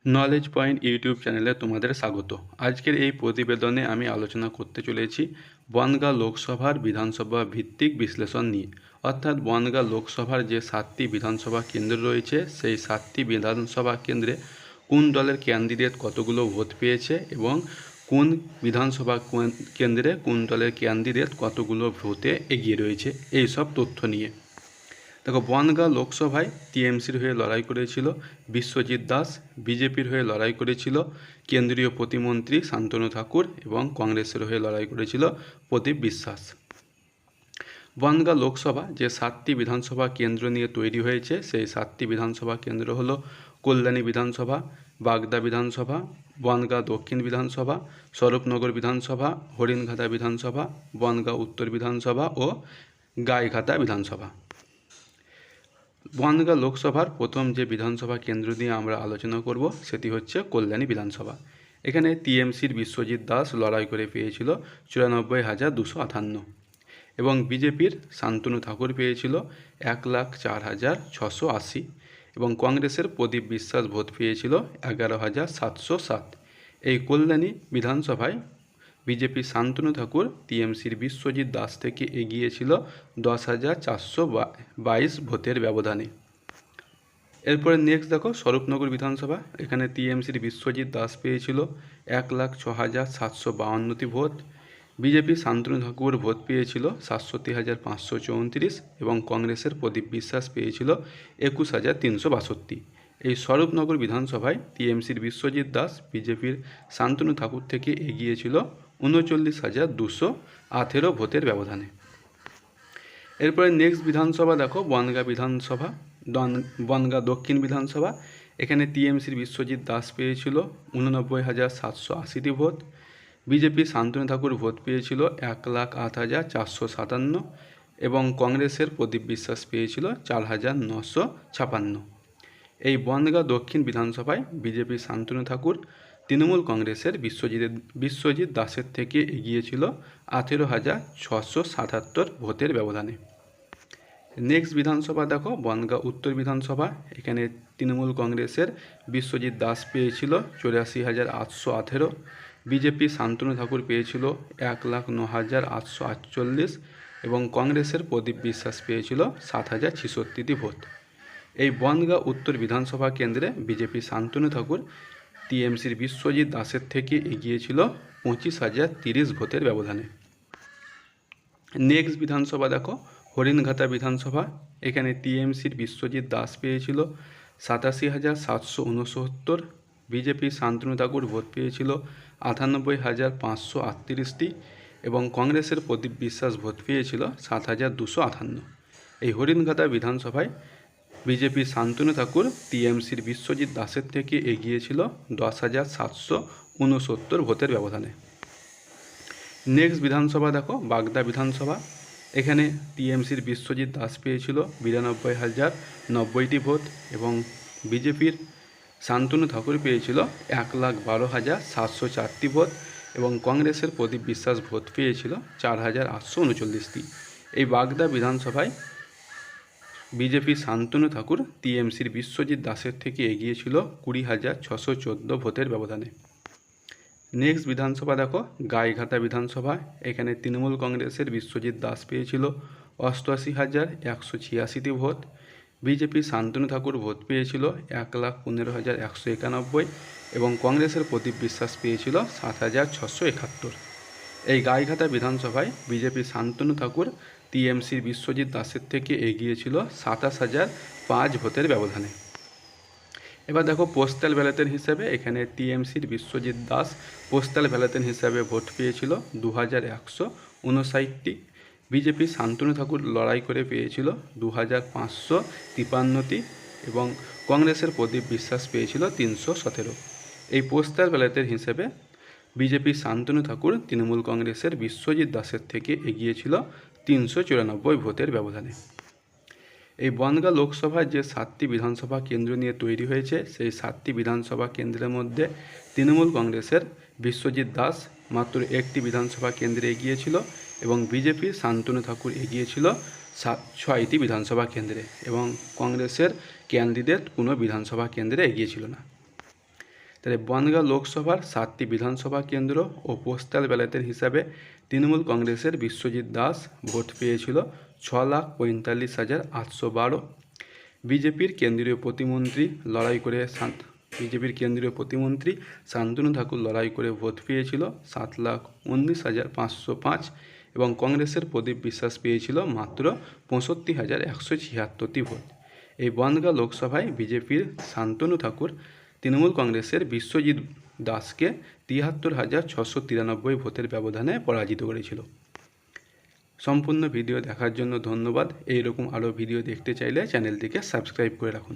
Knowledge point YouTube চ্যানেলে তোমাদের স্বাগত। আজকের এই প্রতিবেদনে আমি আলোচনা করতে চলেছি বনগাঁ লোকসভার বিধানসভা ভিত্তিক বিশ্লেষণ নিয়ে। অর্থাৎ বনগাঁ লোকসভার যে 7টি বিধানসভা কেন্দ্র রয়েছে সেই 7টি বিধানসভা কেন্দ্রে কোন দলের ক্যান্ডিডেট কতগুলো ভোট পেয়েছে এবং কোন বিধানসভা কেন্দ্রে কোন দলের ক্যান্ডিডেট কতগুলো ভোটে এগিয়ে রয়েছে, এই সব তথ্য নিয়ে। দেখো, বনগাঁ লোকসভায় টিএমসির হয়ে লড়াই করেছিল বিশ্বজিৎ দাস, বিজেপির হয়ে লড়াই করেছিল কেন্দ্রীয় প্রতিমন্ত্রী শান্তনু ঠাকুর এবং কংগ্রেসের হয়ে লড়াই করেছিল প্রদীপ বিশ্বাস। বনগাঁ লোকসভা যে 7টি বিধানসভা কেন্দ্র নিয়ে তৈরি হয়েছে সেই 7টি বিধানসভা কেন্দ্র হলো কল্যাণী বিধানসভা, বাগদা বিধানসভা, বনগাঁ দক্ষিণ বিধানসভা, স্বরূপনগর বিধানসভা, হরিণঘাটা বিধানসভা, বনগাঁ উত্তর বিধানসভা ও গাইঘাটা বিধানসভা। বনগাঁ লোকসভার প্রথম যে বিধানসভা কেন্দ্র নিয়ে আমরা আলোচনা করব সেটি হচ্ছে কল্যাণী বিধানসভা। এখানে টিএমসির বিশ্বজিৎ দাস লড়াই করে পেয়েছিল 94,258 এবং বিজেপির শান্তনু ঠাকুর পেয়েছিল 1,04,680 এবং কংগ্রেসের প্রদীপ বিশ্বাস ভোট পেয়েছিল 11,707। এই কল্যাণী বিধানসভায় বিজেপি শান্তনু ঠাকুর টিএমসির বিশ্বজিৎ দাস থেকে এগিয়েছিল 10,422 ভোটের ব্যবধানে। এরপরে নেক্সট দেখো স্বরূপনগর বিধানসভা। এখানে টিএমসির বিশ্বজিৎ দাস পেয়েছিল 1,06,752টি vote, BJP Shantanu Thakur vote পেয়েছিল 67,534 এবং কংগ্রেসের প্রদীপ বিশ্বাস পেয়েছিল 21,362। এই স্বরূপনগর বিধানসভায় টিএমসির বিশ্বজিৎ দাস বিজেপির শান্তনু ঠাকুর থেকে এগিয়েছিল 39,218 ভোটের ব্যবধানে। এরপরে নেক্সট বিধানসভা দেখো বনগাঁ বিধানসভা, বনগাঁ দক্ষিণ বিধানসভা। এখানে টিএমসির বিশ্বজিৎ দাস পেয়েছিল 89,780টি vote, BJP Shantanu Thakur vote পেয়েছিল 1,08,457 এবং কংগ্রেসের প্রদীপ বিশ্বাস পেয়েছিল 4,956। এই বনগাঁ দক্ষিণ বিধানসভায় বিজেপি শান্তনু ঠাকুর তৃণমূল কংগ্রেসের বিশ্বজিৎ দাসের থেকে এগিয়েছিল 18,677 ভোটের ব্যবধানে। নেক্সট বিধানসভা দেখো বনগাঁ উত্তর বিধানসভা। এখানে তৃণমূল কংগ্রেসের বিশ্বজিৎ দাস পেয়েছিল 84,818, বিজেপি শান্তনু ঠাকুর পেয়েছিল 1,09,848 এবং কংগ্রেসের প্রদীপ বিশ্বাস পেয়েছিল 7,066টি ভোট। এই বনগাঁ উত্তর বিধানসভা কেন্দ্রে বিজেপি শান্তনু ঠাকুর টিএমসির বিশ্বজিৎ দাসের থেকে এগিয়েছিল 25,030 ভোটের ব্যবধানে। নেক্সট বিধানসভা দেখো হরিণঘাটা বিধানসভা। এখানে টিএমসির বিশ্বজিৎ দাস পেয়েছিল 87,769, বিজেপি শান্তনু ঠাকুর ভোট পেয়েছিল 98,538টি এবং কংগ্রেসের প্রদীপ বিশ্বাস ভোট পেয়েছিল 7,258। এই হরিণঘাটা বিধানসভায় বিজেপি শান্তনু ঠাকুর টিএমসির বিশ্বজিৎ দাসের থেকে এগিয়েছিল 10,769 ভোটের ব্যবধানে। নেক্সট বিধানসভা দেখো বাগদা বিধানসভা। এখানে টিএমসির বিশ্বজিৎ দাস পেয়েছিল 92,090টি ভোট এবং বিজেপির শান্তনু ঠাকুর পেয়েছিল 1,12,704টি ভোট এবং কংগ্রেসের প্রদীপ বিশ্বাস ভোট পেয়েছিল 4,839টি। এই বাগদা বিধানসভায় বিজেপি শান্তনু ঠাকুর টিএমসির বিশ্বজিৎ দাসের থেকে এগিয়েছিল 20,614 ভোটের ব্যবধানে। নেক্সট বিধানসভা দেখো গাইঘাটা বিধানসভা। এখানে তৃণমূল কংগ্রেসের বিশ্বজিৎ দাস পেয়েছিল 88,186টি vote, BJP Shantanu Thakur vote পেয়েছিল 1,15,191 এবং কংগ্রেসের প্রদীপ বিশ্বাস পেয়েছিল 7,671। এই গাইঘাটা বিধানসভায় বিজেপি শান্তনু ঠাকুর টিএমসির বিশ্বজিৎ দাসের থেকে এগিয়েছিল 27,005 ভোটের ব্যবধানে। এবার দেখো পোস্টাল ব্যালটের হিসাবে এখানে টিএমসির বিশ্বজিৎ দাস পোস্টাল ব্যালটের হিসাবে ভোট পেয়েছিল 2,159টি, বিজেপি শান্তনু ঠাকুর লড়াই করে পেয়েছিল 2,553টি এবং কংগ্রেসের প্রদীপ বিশ্বাস পেয়েছিল 317। এই পোস্টাল ব্যালটের হিসেবে বিজেপি শান্তনু ঠাকুর তৃণমূল কংগ্রেসের বিশ্বজিৎ দাসের থেকে এগিয়েছিল 394 ভোটের ব্যবধানে। এই বনগাঁ লোকসভার যে 7টি বিধানসভা কেন্দ্র নিয়ে তৈরি হয়েছে সেই 7টি বিধানসভা কেন্দ্রের মধ্যে তৃণমূল কংগ্রেসের বিশ্বজিৎ দাস মাত্র একটি বিধানসভা কেন্দ্রে এগিয়েছিল এবং বিজেপির শান্তনু ঠাকুর এগিয়েছিল 6টি বিধানসভা কেন্দ্রে এবং কংগ্রেসের ক্যান্ডিডেট কোনো বিধানসভা কেন্দ্রে এগিয়েছিল না। তাহলে বনগাঁ লোকসভার 7টি বিধানসভা কেন্দ্র ও পোস্টাল ব্যালটের হিসাবে তৃণমূল কংগ্রেসের বিশ্বজিৎ দাস ভোট পেয়েছিল 6,45,812। বিজেপির কেন্দ্রীয় প্রতিমন্ত্রী শান্তনু ঠাকুর লড়াই করে ভোট পেয়েছিল 7,19,505 এবং কংগ্রেসের প্রদীপ বিশ্বাস পেয়েছিল মাত্র 65,176টি ভোট। এই বনগাঁ লোকসভায় বিজেপির শান্তনু ঠাকুর তৃণমূল কংগ্রেসের বিশ্বজিৎ দাসকে 73,693 ভোটের ব্যবধানে পরাজিত করেছিল। সম্পূর্ণ ভিডিও দেখার জন্য ধন্যবাদ। এইরকম আরও ভিডিও দেখতে চাইলে চ্যানেলটিকে সাবস্ক্রাইব করে রাখুন।